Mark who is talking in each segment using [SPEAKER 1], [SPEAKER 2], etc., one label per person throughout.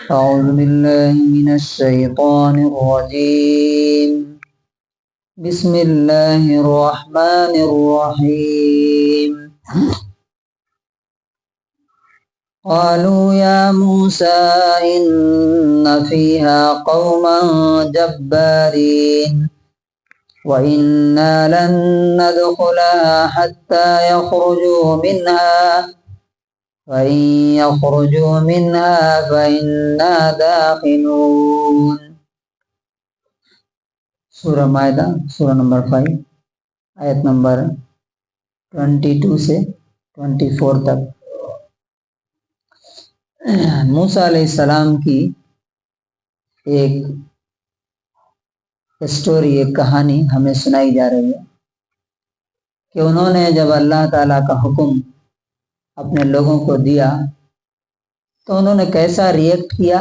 [SPEAKER 1] أعوذ بالله من الشيطان الرجيم بسم الله الرحمن الرحيم قالوا يا موسى إن فيها قوما جبارين وإنا لن ندخلها حتى يخرجوا منها فإن يخرجوا منها فإنا داخلون۔ سورہ مائدہ سورہ نمبر 5 آیت نمبر 22 سے 24 تک۔ موسیٰ علیہ السلام کی ایک اسٹوری، ایک کہانی ہمیں سنائی جا رہی ہے کہ انہوں نے جب اللہ تعالیٰ کا حکم اپنے لوگوں کو دیا تو انہوں نے کیسا ریئیکٹ کیا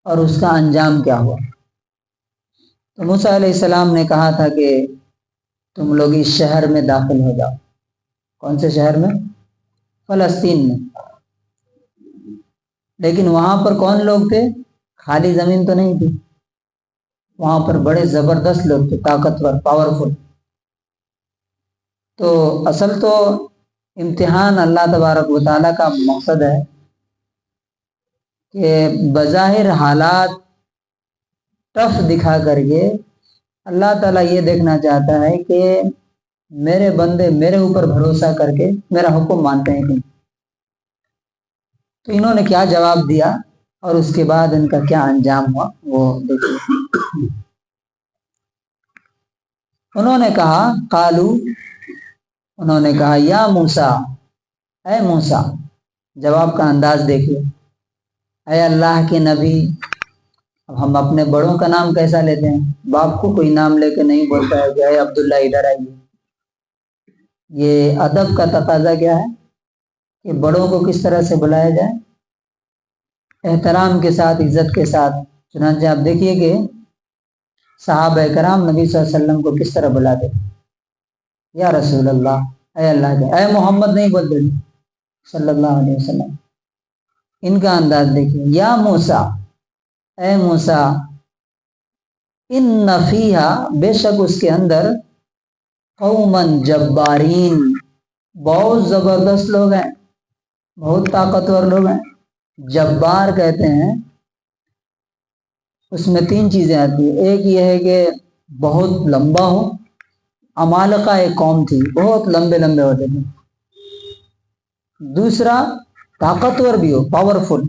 [SPEAKER 1] اور اس کا انجام کیا ہوا۔ تو موسیٰ علیہ السلام نے کہا تھا کہ تم لوگ اس شہر میں داخل ہو جاؤ۔ کون سے شہر میں؟ فلسطین میں۔ لیکن وہاں پر کون لوگ تھے؟ خالی زمین تو نہیں تھی، وہاں پر بڑے زبردست لوگ تھے، طاقتور، پاورفل۔ تو اصل تو امتحان اللہ تبارک و تعالیٰ کا مقصد ہے کہ بظاہر حالات ٹف دکھا کر کے اللہ تعالیٰ یہ دیکھنا چاہتا ہے کہ میرے بندے میرے اوپر بھروسہ کر کے میرا حکم مانتے ہیں کہ نہیں۔ تو انہوں نے کیا جواب دیا اور اس کے بعد ان کا کیا انجام ہوا وہ دیکھیے۔ انہوں نے کہا قالو، انہوں نے کہا یا موسیٰ، اے موسیٰ، جواب کا انداز دیکھیے، اے اللہ کے نبی۔ اب ہم اپنے بڑوں کا نام کیسا لیتے ہیں؟ باپ کو کوئی نام لے کے نہیں بولتا ہے کہ اے عبداللہ ادھر آئیے۔ یہ ادب کا تقاضا کیا ہے کہ بڑوں کو کس طرح سے بلایا جائے؟ احترام کے ساتھ، عزت کے ساتھ۔ چنانچہ آپ دیکھیے کہ صحابہ کرام نبی صلی اللہ علیہ وسلم کو کس طرح بلاتے، یا رسول اللہ، اے اللہ کے، اے محمد نہیں بولتے صلی اللہ علیہ وسلم۔ ان کا انداز دیکھیے، یا موسیٰ، اے موسیٰ، ان فیہا، بے شک اس کے اندر، قوما جبارین، بہت زبردست لوگ ہیں، بہت طاقتور لوگ ہیں۔ جبار کہتے ہیں، اس میں 3 چیزیں آتی ہیں۔ ایک یہ ہے کہ بہت لمبا ہو، عمالقہ ایک قوم تھی، بہت لمبے لمبے ہوتے تھے۔ دوسرا طاقتور بھی ہو، پاورفل۔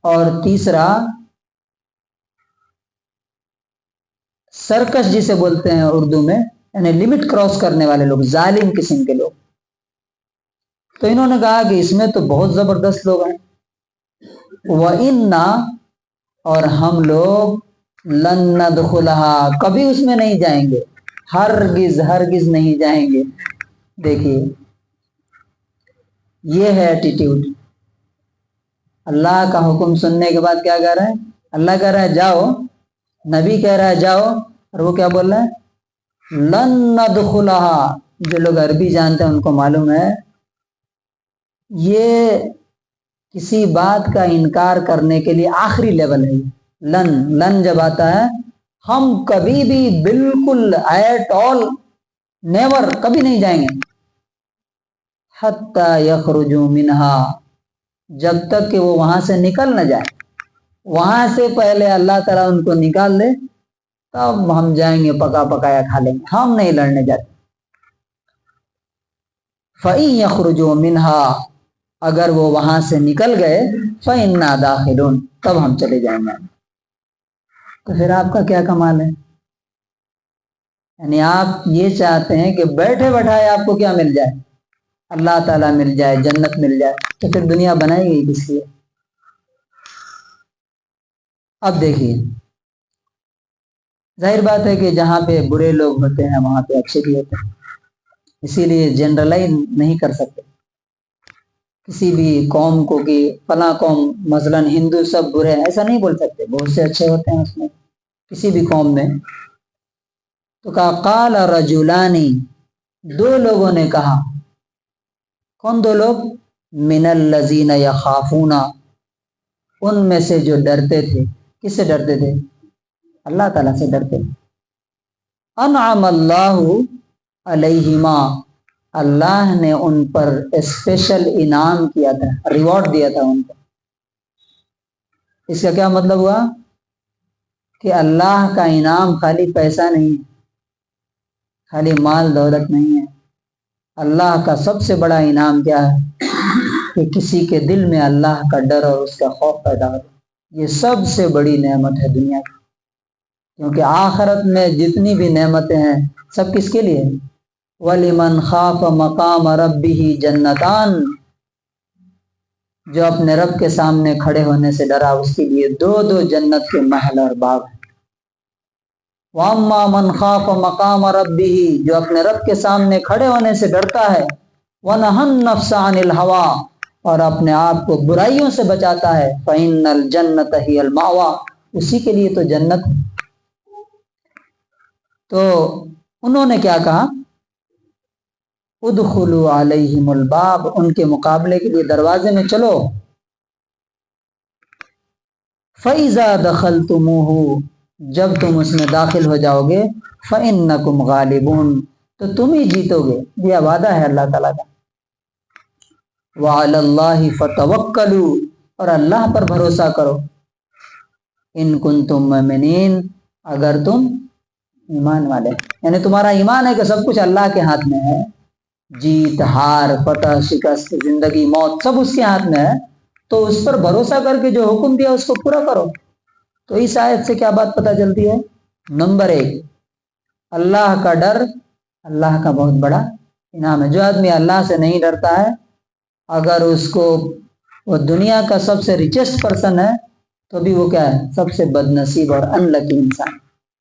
[SPEAKER 1] اور تیسرا سرکش جسے بولتے ہیں اردو میں، یعنی لمٹ کراس کرنے والے لوگ، ظالم قسم کے لوگ۔ تو انہوں نے کہا کہ اس میں تو بہت زبردست لوگ ہیں۔ وَإِنَّا، اور ہم لوگ، لَن نَدْخُلَهَا، کبھی اس میں نہیں جائیں گے، ہرگز ہرگز نہیں جائیں گے۔ دیکھیے یہ ہے ایٹیٹیوڈ۔ اللہ کا حکم سننے کے بعد کیا کہہ رہا ہے؟ اللہ کہہ رہا ہے جاؤ، نبی کہہ رہا ہے جاؤ، اور وہ کیا بول رہا ہے؟ لن ندخلها۔ جو لوگ عربی جانتے ہیں ان کو معلوم ہے یہ کسی بات کا انکار کرنے کے لیے آخری لیول ہے۔ لن، لن جب آتا ہے ہم کبھی بھی، بالکل، ایٹ آل، نیور، کبھی نہیں جائیں گے۔ حتی یخرجوا منہا، جب تک کہ وہ وہاں سے نکل نہ جائے، وہاں سے پہلے اللہ تعالیٰ ان کو نکال دے تب ہم جائیں گے، پکا پکایا کھا لیں گے، ہم نہیں لڑنے جاتے۔ فَإِن يَخْرُجُوا مِنْهَا، اگر وہ وہاں سے نکل گئے، فَإِنَّا دَاخِلُونَ، تب ہم چلے جائیں گے۔ تو پھر آپ کا کیا کمال ہے؟ یعنی آپ یہ چاہتے ہیں کہ بیٹھے بیٹھائے آپ کو کیا مل جائے؟ اللہ تعالیٰ مل جائے، جنت مل جائے، تو پھر دنیا بنائی گئی کس لیے؟ اب دیکھیے، ظاہر بات ہے کہ جہاں پہ برے لوگ ہوتے ہیں وہاں پہ اچھے بھی ہوتے ہیں، اسی لیے جنرلائز نہیں کر سکتے کسی بھی قوم کو کہ فلاں قوم، مثلا ہندو سب برے ہیں، ایسا نہیں بول سکتے، بہت سے اچھے ہوتے ہیں اس میں، کسی بھی قوم میں۔ تو کہا قال رجلانی، 2 لوگوں نے کہا۔ کون 2 لوگ؟ من الذین یخافون، ان میں سے جو ڈرتے تھے. کس سے ڈرتے تھے؟ اللہ تعالیٰ سے ڈرتے تھے. انعم اللہ علیہما، اللہ نے ان پر اسپیشل انعام کیا تھا، ریوارڈ دیا تھا ان کو. اس کا کیا مطلب ہوا کہ اللہ کا انعام خالی پیسہ نہیں ہے، خالی مال دولت نہیں ہے. اللہ کا سب سے بڑا انعام کیا ہے؟ کہ کسی کے دل میں اللہ کا ڈر اور اس کا خوف پیدا ہو. یہ سب سے بڑی نعمت ہے دنیا کی. کیونکہ آخرت میں جتنی بھی نعمتیں ہیں سب کس کے لیے؟ وَلِمَنْ خَافَ مَقَامَ رَبِّهِ جَنَّتَانِ، جو اپنے رب کے سامنے کھڑے ہونے سے ڈرا اس کے لیے دو جنت کے محل اور باغ ہیں. وَأَمَّا مَنْ خَافَ مَقَامَ رَبِّهِ، جو اپنے رب کے سامنے کھڑے ہونے سے ڈرتا ہے. وَنَهَى النَّفْسَ عَنِ الْهَوَىٰ، اور اپنے آپ کو برائیوں سے بچاتا ہے. فَإِنَّ الْجَنَّةَ هِيَ الْمَأْوَىٰ، اسی کے لیے تو جنت ہے. تو انہوں نے کیا کہا؟ ادخلوا علیہم الباب، ان کے مقابلے کے لیے دروازے میں چلو. فَإِذَا دَخَلْتُمُوهُ، جب تم اس میں داخل ہو جاؤ گے. فَإِنَّكُمْ غَالِبُونَ، تو تم ہی جیتو گے. یہ وعدہ ہے اللہ تعالیٰ کا. وَعَلَى اللَّهِ فَتَوَكَّلُوا، اور اللہ پر بھروسہ کرو. إِن كُنتُم مُؤْمِنِينَ، اگر تم ایمان والے، یعنی تمہارا ایمان ہے کہ سب کچھ اللہ کے ہاتھ میں ہے. جیت ہار، فتح شکست، زندگی موت سب اس کے ہاتھ میں ہے. تو اس پر بھروسہ کر کے جو حکم دیا اس کو پورا کرو. تو اس آیت سے کیا بات پتہ چلتی ہے؟ نمبر 1، اللہ کا ڈر اللہ کا بہت بڑا انعام ہے. جو آدمی اللہ سے نہیں ڈرتا ہے، اگر اس کو وہ دنیا کا سب سے ریچسٹ پرسن ہے تو بھی وہ کیا ہے؟ سب سے بد نصیب اور ان لکی انسان.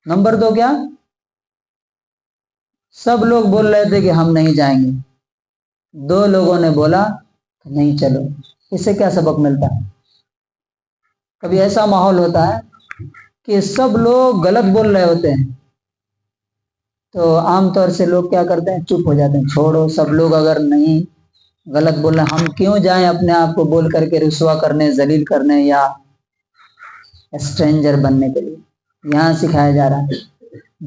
[SPEAKER 1] نمبر 2 کیا؟ سب لوگ بول رہے تھے کہ ہم نہیں جائیں گے، 2 لوگوں نے بولا کہ نہیں چلو. اس سے کیا سبق ملتا ہے؟ کبھی ایسا ماحول ہوتا ہے کہ سب لوگ غلط بول رہے ہوتے ہیں تو عام طور سے لوگ کیا کرتے ہیں؟ چپ ہو جاتے ہیں. چھوڑو، سب لوگ اگر نہیں غلط بول رہے، ہم کیوں جائیں اپنے آپ کو بول کر کے رسوا کرنے، ذلیل کرنے یا اسٹرینجر بننے کے لیے. یہاں سکھایا جا رہا ہے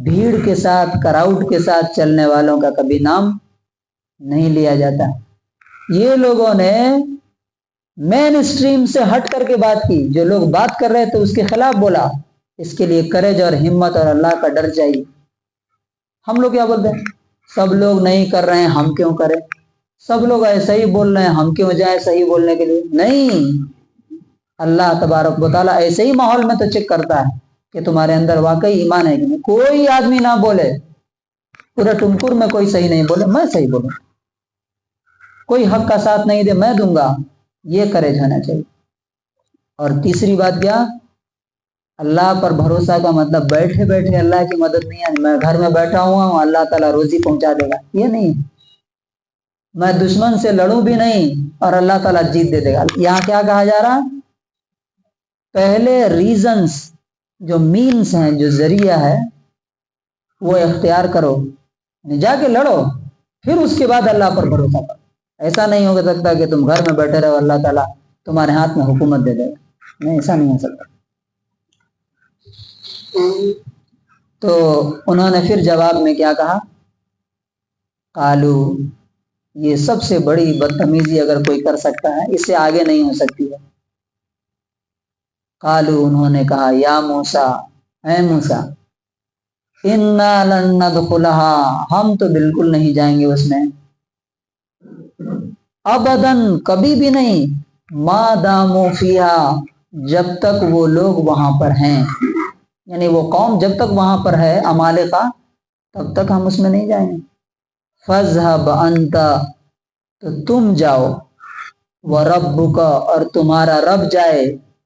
[SPEAKER 1] بھیڑ کے ساتھ، کراؤڈ کے ساتھ چلنے والوں کا کبھی نام نہیں لیا جاتا. یہ لوگوں نے مین اسٹریم سے ہٹ کر کے بات کی. جو لوگ بات کر رہے تھے اس کے خلاف بولا. اس کے لیے کریج اور ہمت اور اللہ کا ڈر چاہیے. ہم لوگ کیا بولتے ہیں؟ سب لوگ نہیں کر رہے ہیں ہم کیوں کریں، سب لوگ ایسا ہی بول رہے ہیں ہم کیوں جائیں صحیح بولنے کے لیے. نہیں، اللہ تبارک و تعالیٰ ایسے ہی ماحول میں تو چیک کرتا ہے کہ تمہارے اندر واقعی ایمان ہے کہ نہیں. کوئی آدمی نہ بولے پورے ٹمکر میں، کوئی صحیح نہیں بولے میں صحیح بولوں، کوئی حق کا ساتھ نہیں دے میں دوں گا. یہ کریج ہونا چاہیے. اور تیسری بات کیا؟ اللہ پر بھروسہ کا مطلب بیٹھے بیٹھے اللہ کی مدد نہیں ہے. میں گھر میں بیٹھا ہوا ہوں اللہ تعالیٰ روزی پہنچا دے گا، یہ نہیں. میں دشمن سے لڑوں بھی نہیں اور اللہ تعالیٰ جیت دے گا. یہاں کیا کہا جا رہا؟ پہلے ریزنز، جو مینس ہیں، جو ذریعہ ہے وہ اختیار کرو، جا کے لڑو، پھر اس کے بعد اللہ پر بھروسہ کرو. ایسا نہیں ہو سکتا کہ تم گھر میں بیٹھے رہو اللہ تعالیٰ تمہارے ہاتھ میں حکومت دے دے گا. نہیں، ایسا نہیں ہو سکتا. تو انہوں نے پھر جواب میں کیا کہا؟ قالو، یہ سب سے بڑی بدتمیزی اگر کوئی کر سکتا ہے اس سے آگے نہیں ہو سکتی ہے. قالو، انہوں نے کہا یا موسیٰ، اے موسیٰ، انا لن ندخلها، ہم تو بالکل نہیں جائیں گے اس میں. ابداً، کبھی بھی نہیں. ما داموا فیہا، جب تک وہ لوگ وہاں پر ہیں، یعنی وہ قوم جب تک وہاں پر ہے عمالقہ تب تک ہم اس میں نہیں جائیں گے. فاذهب انت، تو تم جاؤ، وربک، اور تمہارا رب جائے،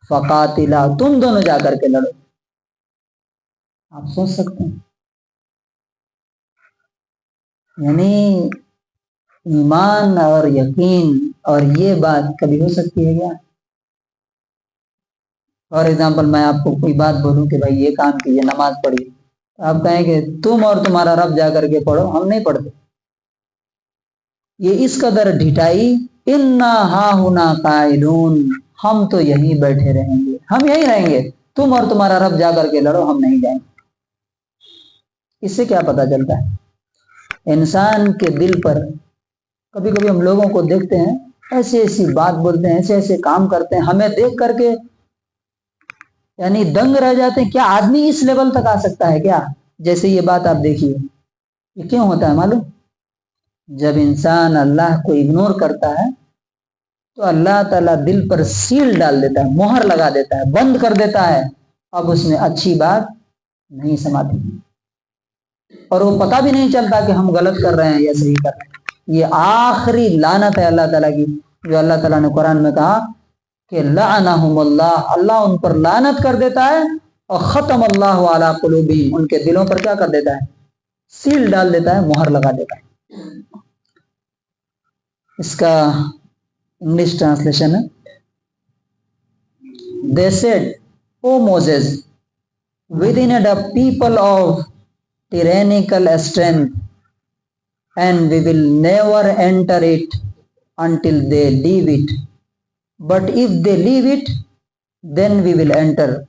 [SPEAKER 1] فقاتلا، تم دونوں جا کر کے لڑو. آپ سوچ سکتے ہیں یعنی ایمان اور یقین اور یہ بات کبھی ہو سکتی ہے کیا؟ فار ایگزامپل میں آپ کو کوئی بات بولوں کہ بھائی یہ کام کیجیے، نماز پڑھیے، تو آپ کہیں کہ تم اور تمہارا رب جا کر کے پڑھو، ہم نہیں پڑھتے. یہ اس قدر ڈھٹائی، انا ہاہنا قاعدون، ہم تو یہیں بیٹھے رہیں گے، ہم یہیں رہیں گے، تم اور تمہارا رب جا کر کے لڑو، ہم نہیں جائیں گے۔ اس سے کیا پتہ چلتا ہے؟ انسان کے دل پر کبھی کبھی ہم لوگوں کو دیکھتے ہیں ایسی ایسی بات بولتے ہیں، ایسے ایسے کام کرتے ہیں، ہمیں دیکھ کر کے یعنی دنگ رہ جاتے ہیں، کیا آدمی اس لیول تک آ سکتا ہے کیا؟ جیسے یہ بات آپ دیکھیے، یہ کیوں ہوتا ہے معلوم؟ جب انسان اللہ کو اگنور کرتا ہے تو اللہ تعالیٰ دل پر سیل ڈال دیتا ہے، مہر لگا دیتا ہے، بند کر دیتا ہے، اب اس میں اچھی بات نہیں سماتی اور وہ پتہ بھی نہیں چلتا کہ ہم غلط کر رہے ہیں یا صحیح کر رہے ہیں۔ یہ آخری لعنت ہے اللہ تعالیٰ کی، جو اللہ تعالیٰ نے قرآن میں کہا کہ لعنہم اللہ، اللہ ان پر لعنت کر دیتا ہے، اور ختم اللہ علی قلوبہم، ان کے دلوں پر کیا کر دیتا ہے؟ سیل ڈال دیتا ہے، مہر لگا دیتا ہے۔ اس کا انگلش ٹرانسلیشن ہے، They said, O Moses, within a people of tyrannical strength, and we will never enter it until they leave it. But if they leave it, then we will enter.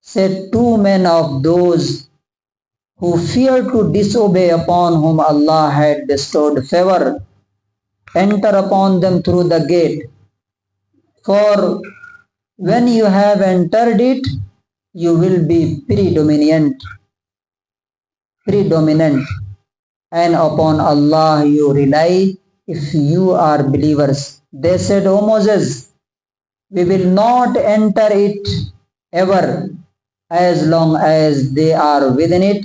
[SPEAKER 1] Said two men of those who feared to disobey, upon whom Allah had bestowed favor, enter upon them through the gate. For when you have entered it, you will be predominant, and upon Allah you rely if you are believers. They said, O Moses, we will not enter it ever as long as they are within it.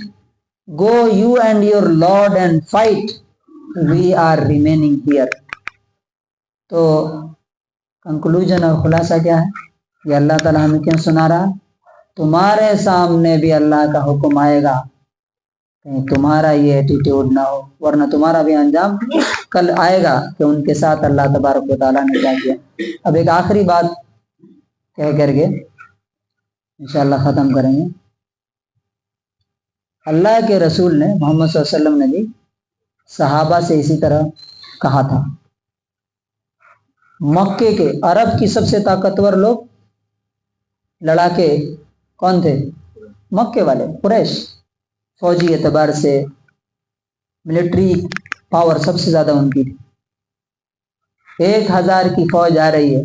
[SPEAKER 1] Go you and your Lord and fight. We are remaining here. تو conclusion اور خلاصہ کیا ہے؟ یہ اللہ تعالیٰ ہمیں کیوں سنا رہا؟ تمہارے سامنے بھی اللہ کا حکم آئے گا، کہیں تمہارا یہ ایٹیٹیوڈ نہ ہو، ورنہ تمہارا بھی انجام کل آئے گا کہ ان کے ساتھ اللہ تبارک و تعالیٰ نے کیا کیا۔ اب ایک آخری بات کہہ کر کے انشاءاللہ ختم کریں گے۔ اللہ کے رسول نے محمد صلی اللہ علیہ وسلم نے بھی صحابہ سے اسی طرح کہا تھا۔ مکے کے عرب کی سب سے طاقتور لوگ لڑاکے کون تھے؟ مکے والے، قریش۔ فوجی اعتبار سے ملٹری پاور سب سے زیادہ ان کی تھی۔ 1000 کی فوج آ رہی ہے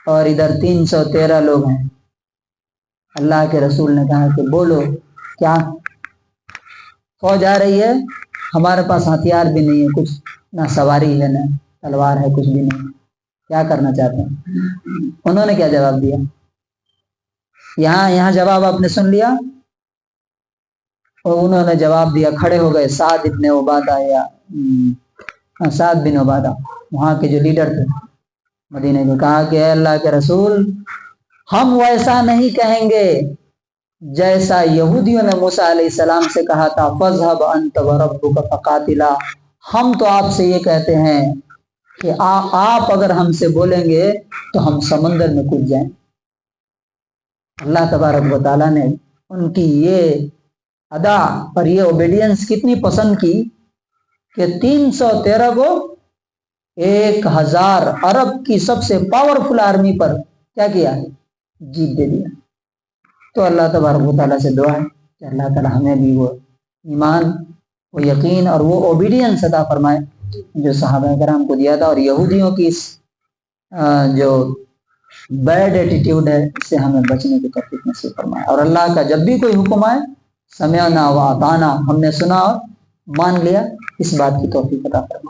[SPEAKER 1] اور ادھر 313 لوگ ہیں۔ اللہ کے رسول نے کہا کہ بولو کیا؟ فوج آ رہی ہے، ہمارے پاس ہتھیار بھی نہیں ہے، کچھ نہ سواری ہے نہ تلوار ہے، کچھ بھی نہیں، کیا کرنا چاہتے ہیں؟ انہوں نے کیا جواب دیا؟ یہاں جواب آپ نے سن لیا، اور انہوں نے جواب دیا، کھڑے ہو گئے سعد ابن عبادہ، یا سعد بن عبادہ وہاں کے جو لیڈر تھے مدینہ میں، کہا کہ اے اللہ کے رسول، ہم ویسا نہیں کہیں گے جیسا یہودیوں نے موسیٰ علیہ السلام سے کہا تھا، فَاذْهَبْ أَنْتَ وَرَبُّكَ فَقَاتِلَا۔ ہم تو آپ سے یہ کہتے ہیں کہ آپ اگر ہم سے بولیں گے تو ہم سمندر میں کود جائیں۔ اللہ تبارک و تعالیٰ نے ان کی یہ ادا اور یہ اوبیڈینس کتنی پسند کی کہ 313 کو 1000 عرب کی سب سے پاورفل آرمی پر کیا کیا؟ جیت دے دیا۔ تو اللہ تبارک و تعالیٰ سے دعا ہے کہ اللہ تعالیٰ ہمیں بھی وہ ایمان، وہ یقین اور وہ اوبیڈینس عطا فرمائے جو صحابہ کرام کو دیا تھا، اور یہودیوں کی اس جو بیڈ ایٹیٹیوڈ ہے اس سے ہمیں بچنے کی توفیق نصیب فرمائے۔ اور اللہ کا جب بھی کوئی حکم آئے، سمعنا و اطعنا، ہم نے سنا اور مان لیا، اس بات کی توفیق عطا فرمائے۔